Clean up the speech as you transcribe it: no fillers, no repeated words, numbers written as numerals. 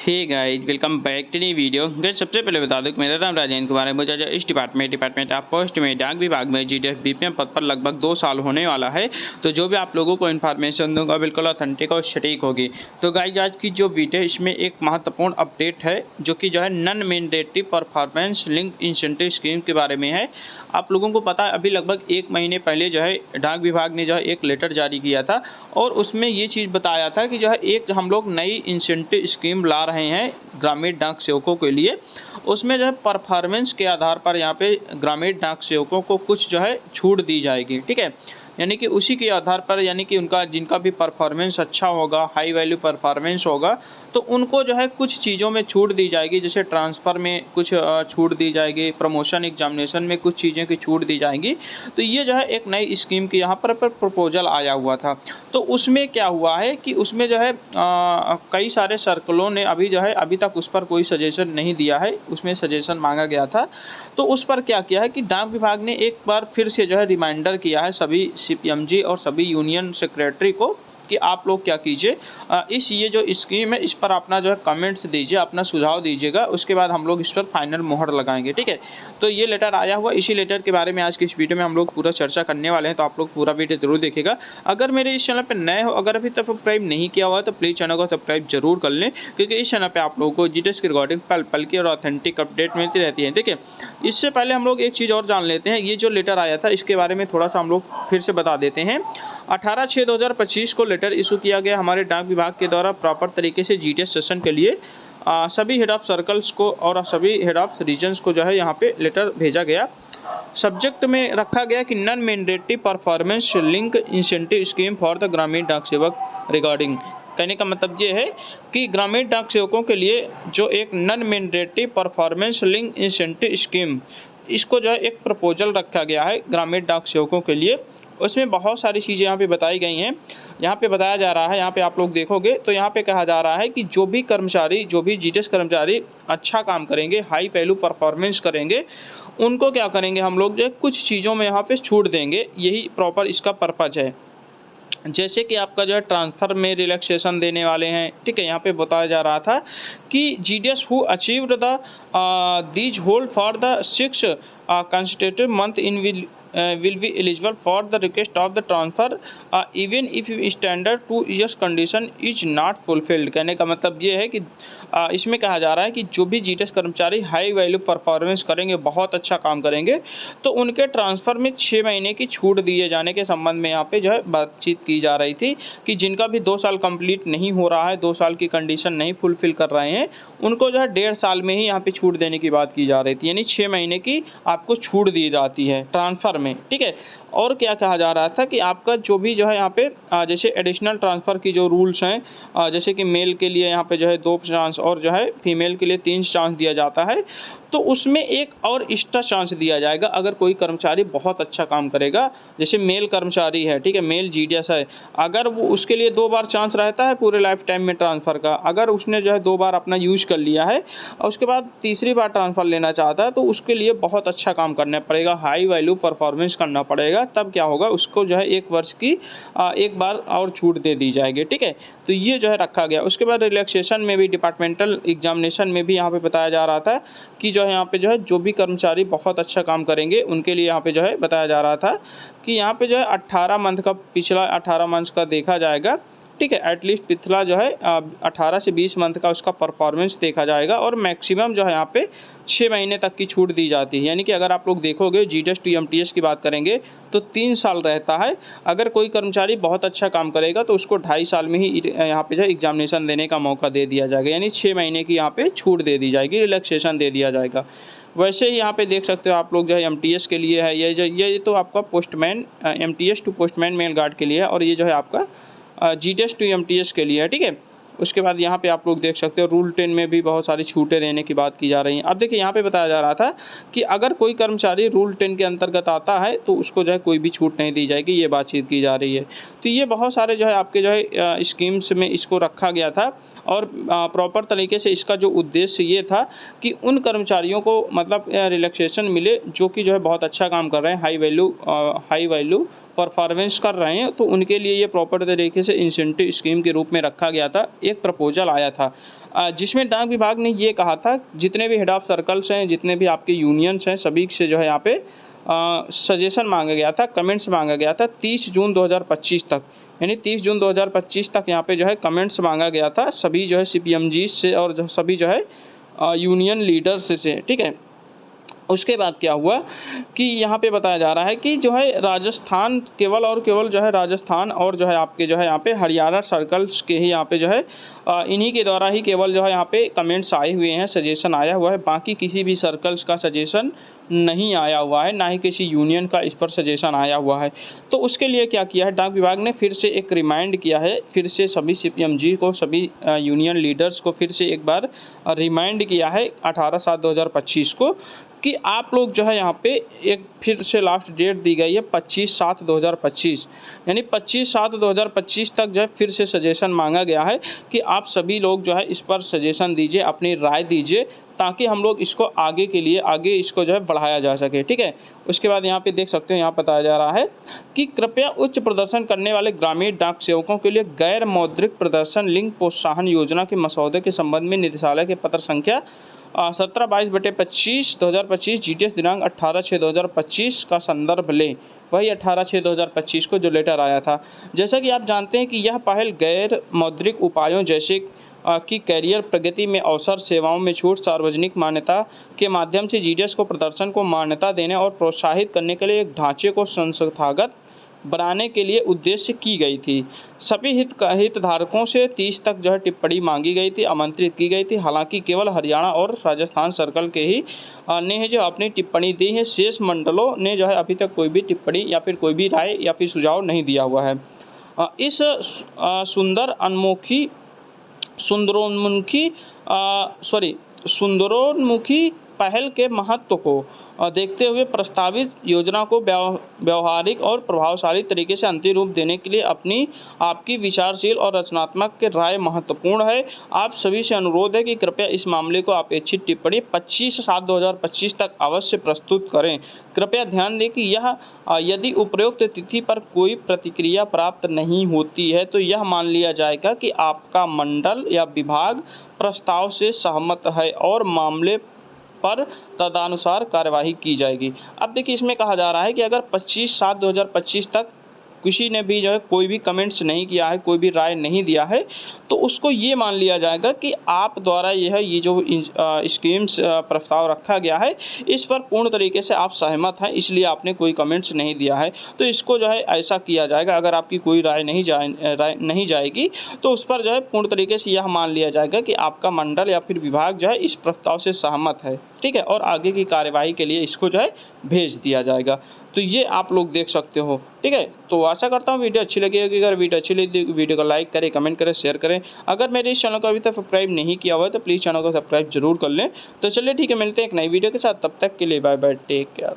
Hey guys, welcome back to new video. Guys, सबसे पहले बता दूं कि मेरा नाम राजेंद्र कुमार है। मुझे इस डिपार्टमेंट ऑफ पोस्ट में डाक विभाग में जीडीएस बीपीएम पद पर लगभग 2 साल होने वाला है। तो जो भी आप लोगों को इन्फॉर्मेशन दूंगा बिल्कुल ऑथेंटिक और सटीक होगी। तो गाइस, आज की जो वीडियो इसमें एक महत्वपूर्ण अपडेट है जो कि जो है non mandatory performance link incentive scheme के बारे में है। आप लोगों को पता है अभी लगभग 1 महीने पहले जो है डाक विभाग ने जो है एक लेटर जारी किया था और उसमें ये चीज़ बताया था कि जो है एक हम लोग नई इंसेंटिव स्कीम ला रहे हैं ग्रामीण डाक सेवकों के लिए। उसमें जो है परफॉर्मेंस के आधार पर यहाँ पे ग्रामीण डाक सेवकों को कुछ जो है छूट दी जाएगी। ठीक है, यानी कि उसी के आधार पर, यानी कि उनका जिनका भी परफॉर्मेंस अच्छा होगा, हाई वैल्यू परफॉर्मेंस होगा, तो उनको जो है कुछ चीज़ों में छूट दी जाएगी। जैसे ट्रांसफ़र में कुछ छूट दी जाएगी, प्रमोशन एग्जामिनेशन में कुछ चीज़ें की छूट दी जाएंगी। तो ये जो है एक नई स्कीम की यहाँ पर प्रपोजल आया हुआ था। तो उसमें क्या हुआ है कि उसमें जो है कई सारे सर्कलों ने अभी तक उस पर कोई सजेशन नहीं दिया है। उसमें सजेशन मांगा गया था, तो उस पर क्या किया है कि डाक विभाग ने एक बार फिर से जो है रिमाइंडर किया है सभी सीपीएमजी और सभी यूनियन सेक्रेटरी को कि आप लोग क्या कीजिए, ये जो स्कीम है इस पर अपना जो है कमेंट्स दीजिए, अपना सुझाव दीजिएगा। उसके बाद हम लोग इस पर फाइनल मोहर लगाएंगे। ठीक है, तो ये लेटर आया हुआ, इसी लेटर के बारे में आज की इस वीडियो में हम लोग पूरा चर्चा करने वाले हैं। तो आप लोग पूरा वीडियो जरूर देखिएगा। अगर मेरे इस चैनल पर नए हो, अगर अभी तक सब्सक्राइब नहीं किया हुआ तो प्लीज़ चैनल को सब्सक्राइब जरूर कर लें, क्योंकि इस चैनल पर आप लोगों को जीडीएस की रिकॉर्डिंग पल पल की और ऑथेंटिक अपडेट मिलती रहती है। ठीक है, इससे पहले हम लोग एक चीज़ और जान लेते हैं। ये जो लेटर आया था इसके बारे में थोड़ा सा हम लोग फिर से बता देते हैं। 18/6/2025 को लेटर इशू किया गया हमारे डाक विभाग के द्वारा प्रॉपर तरीके से जीडीएस सेशन के लिए सभी हेड ऑफ सर्कल्स को और सभी हेड ऑफ रीजन्स को जो है यहाँ पे लेटर भेजा गया। सब्जेक्ट में रखा गया कि non mandatory performance link incentive scheme for the ग्रामीण डाक सेवक रिगार्डिंग। कहने का मतलब ये है कि ग्रामीण डाक सेवकों के लिए जो एक non mandatory performance link incentive scheme, इसको जो है एक प्रपोजल रखा गया है ग्रामीण डाक सेवकों के लिए। उसमें बहुत सारी चीज़ें यहाँ पे बताई गई हैं। यहाँ पे बताया जा रहा है, यहाँ पे आप लोग देखोगे तो यहाँ पे कहा जा रहा है कि जो भी जीडीएस कर्मचारी अच्छा काम करेंगे, हाई वैल्यू परफॉर्मेंस करेंगे, उनको क्या करेंगे हम लोग जो है कुछ चीज़ों में यहाँ पे छूट देंगे। यही प्रॉपर इसका पर्पज है। जैसे कि आपका जो है ट्रांसफ़र में रिलैक्सेशन देने वाले हैं। ठीक है, यहाँ पे बताया जा रहा था कि GDS who achieved the these hold for the 6 consecutive month in will be eligible for the request of the transfer even if standard 2 years condition is not fulfilled। कहने का मतलब ये है कि इसमें कहा जा रहा है कि जो भी जीडीएस कर्मचारी हाई वैल्यू परफॉर्मेंस करेंगे, बहुत अच्छा काम करेंगे, तो उनके ट्रांसफ़र में 6 महीने की छूट दिए जाने के संबंध में यहाँ पे जो है बातचीत की जा रही थी कि जिनका भी 2 साल कंप्लीट नहीं हो रहा है, 2 साल की कंडीशन नहीं फुलफिल कर रहे हैं, उनको जो है 1.5 साल में ही यहाँ पे छूट देने की बात की जा रही थी। यानी 6 महीने की आपको छूट दी जाती है ट्रांसफ़र में। ठीक है, और क्या कहा जा रहा था कि आपका जो भी जो है यहाँ पे जैसे एडिशनल ट्रांसफ़र की जो रूल्स हैं, जैसे कि मेल के लिए यहाँ पे जो है 2 चांस और जो है फीमेल के लिए 3 चांस दिया जाता है, तो उसमें एक और एक्स्ट्रा चांस दिया जाएगा अगर कोई कर्मचारी बहुत अच्छा काम करेगा। जैसे मेल कर्मचारी है, ठीक है, मेल जीडीएस है, अगर वो उसके लिए 2 बार चांस रहता है पूरे लाइफ टाइम में ट्रांसफ़र का। अगर उसने जो है 2 बार अपना यूज कर लिया है और उसके बाद तीसरी बार ट्रांसफ़र लेना चाहता है, तो उसके लिए बहुत अच्छा काम करना पड़ेगा, हाई वैल्यू परफॉर्मेंस करना पड़ेगा। तब क्या होगा, उसको जो है 1 वर्ष की एक बार और छूट दे दी जाएगी। ठीक है, तो ये जो है रखा गया। उसके बाद रिलैक्सेशन में भी, डिपार्टमेंटल एग्जामिनेशन में भी यहाँ पे बताया जा रहा था कि जो है यहाँ पे जो है जो भी कर्मचारी बहुत अच्छा काम करेंगे उनके लिए यहाँ पे जो है बताया जा रहा था कि यहाँ पे जो है 18 मंथ का, पिछला 18 मंथ का देखा जाएगा। ठीक है, एटलीस्ट पिछला जो है 18 से 20 मंथ का उसका परफॉर्मेंस देखा जाएगा और मैक्सिमम जो है यहाँ पे 6 महीने तक की छूट दी जाती है। यानी कि अगर आप लोग देखोगे जीडीएस टू एमटीएस की बात करेंगे तो 3 साल रहता है। अगर कोई कर्मचारी बहुत अच्छा काम करेगा तो उसको 2.5 साल में ही यहाँ पे जो है एग्जामिनेशन देने का मौका दे दिया जाएगा। यानी 6 महीने की यहाँ पे छूट दे दी जाएगी, रिलैक्सेशन दे दिया जाएगा। वैसे ही यहाँ पे देख सकते हो आप लोग जो है एमटीएस के लिए है, ये तो आपका postman, MTS to postman mail guard के लिए है, और ये जो है आपका जीडीएस टू एमटीएस के लिए है। ठीक है, उसके बाद यहाँ पे आप लोग देख सकते हो रूल 10 में भी बहुत सारी छूटें देने की बात की जा रही हैं। अब देखिए यहाँ पे बताया जा रहा था कि अगर कोई कर्मचारी रूल 10 के अंतर्गत आता है तो उसको जो है कोई भी छूट नहीं दी जाएगी, ये बातचीत की जा रही है। तो ये बहुत सारे जो है आपके जो है स्कीम्स में इसको रखा गया था और प्रॉपर तरीके से इसका जो उद्देश्य ये था कि उन कर्मचारियों को मतलब रिलैक्सेशन मिले जो कि जो है बहुत अच्छा काम कर रहे हैं, हाई वैल्यू परफॉर्मेंस कर रहे हैं तो उनके लिए ये प्रॉपर तरीके से इंसेंटिव स्कीम के रूप में रखा गया था। एक प्रपोजल आया था जिसमें डाक विभाग ने ये कहा था जितने भी हेड ऑफ सर्कल्स हैं, जितने भी आपके यूनियंस हैं, सभी से जो है यहाँ पे सजेशन मांगा गया था, कमेंट्स मांगा गया था 30 जून 2025 तक, यानी 30 जून 2025 तक यहाँ पे जो है कमेंट्स मांगा गया था सभी जो है CPMG से और जो सभी जो है यूनियन लीडर्स से, ठीक है। उसके बाद क्या हुआ कि यहाँ पे बताया जा रहा है कि जो है राजस्थान केवल और केवल जो है राजस्थान और जो है आपके जो है यहाँ पे हरियाणा सर्कल्स के ही यहाँ पे जो है इन्हीं के द्वारा ही केवल जो है यहाँ पे कमेंट्स आए हुए हैं, सजेशन आया हुआ है। बाकी किसी भी सर्कल्स का सजेशन नहीं आया हुआ है, ना ही किसी यूनियन का इस पर सजेशन आया हुआ है। तो उसके लिए क्या किया है डाक विभाग ने, फिर से एक रिमाइंड किया है, फिर से सभी CPMG को, सभी यूनियन लीडर्स को फिर से एक बार रिमाइंड किया है 18/7/2025 को कि आप लोग जो है यहाँ पे एक फिर से लास्ट डेट दी गई है 25/7/2025, यानी 25/7/2025 तक जो है फिर से सजेशन मांगा गया है कि आप सभी लोग जो है इस पर सजेशन दीजिए, अपनी राय दीजिए, ताकि हम लोग इसको आगे के लिए आगे इसको जो है बढ़ाया जा सके, ठीक है। उसके बाद यहाँ पे देख सकते हो, यहाँ बताया जा रहा है कि कृपया उच्च प्रदर्शन करने वाले ग्रामीण डाक सेवकों के लिए गैर मौद्रिक प्रदर्शन लिंक प्रोत्साहन योजना के मसौदे के संबंध में निदेशालय के पत्र संख्या 17/22/25 GTS दिनांक 18/6/2025 का संदर्भ लें। वही 18/6/2025 को जो लेटर आया था। जैसा कि आप जानते हैं कि यह पहल गैर मौद्रिक उपायों जैसे कि कैरियर प्रगति में अवसर, सेवाओं में छूट, सार्वजनिक मान्यता के माध्यम से GTS को प्रदर्शन को मान्यता देने और प्रोत्साहित करने के लिए एक ढांचे को संस्थागत बनाने के लिए उद्देश्य की गई थी। सभी हितधारकों से 30 तक जो है टिप्पणी मांगी गई थी, आमंत्रित की गई थी। हालांकि केवल हरियाणा और राजस्थान सर्कल के ही ने जो अपनी टिप्पणी दी है, शेष मंडलों ने जो है अभी तक कोई भी टिप्पणी या फिर कोई भी राय या फिर सुझाव नहीं दिया हुआ है। इस सुंदरोन्मुखी पहल के महत्व को देखते हुए प्रस्तावित योजना को व्यवहारिक और प्रभावशाली तरीके से अंतिम रूप देने के लिए आपकी विचारशील और रचनात्मक के राय महत्वपूर्ण है। आप सभी से अनुरोध है कि कृपया इस मामले को अपेक्षित टिप्पणी 25/7/2025 तक अवश्य प्रस्तुत करें। कृपया ध्यान दें कि यदि उपरोक्त तिथि पर कोई प्रतिक्रिया प्राप्त नहीं होती है तो यह मान लिया जाएगा कि आपका मंडल या विभाग प्रस्ताव से सहमत है और मामले पर तदनुसार कार्यवाही की जाएगी। अब देखिए, इसमें कहा जा रहा है कि अगर 25/7/2025 तक किसी ने भी जो है कोई भी कमेंट्स नहीं किया है, कोई भी राय नहीं दिया है, तो उसको ये मान लिया जाएगा कि आप द्वारा ये जो स्कीम्स प्रस्ताव रखा गया है, इस पर पूर्ण तरीके से आप सहमत हैं, इसलिए आपने कोई कमेंट्स नहीं दिया है। तो इसको जो है ऐसा किया जाएगा, अगर आपकी कोई राय नहीं जाएगी तो उस पर जो है पूर्ण तरीके से यह मान लिया जाएगा कि आपका मंडल या फिर विभाग जो है इस प्रस्ताव से सहमत है, ठीक है, और आगे की कार्यवाही के लिए इसको जो है भेज दिया जाएगा। तो ये आप लोग देख सकते हो, ठीक है। तो आशा करता हूँ वीडियो अच्छी लगी होगी। अगर वीडियो अच्छी लगी वीडियो को लाइक करें, कमेंट करें, शेयर करें। अगर मेरे इस चैनल को अभी तक सब्सक्राइब नहीं किया हुआ है तो प्लीज़ चैनल को सब्सक्राइब जरूर कर लें। तो चलिए ठीक है, मिलते हैं एक नई वीडियो के साथ, तब तक के लिए बाय बाय, टेक केयर।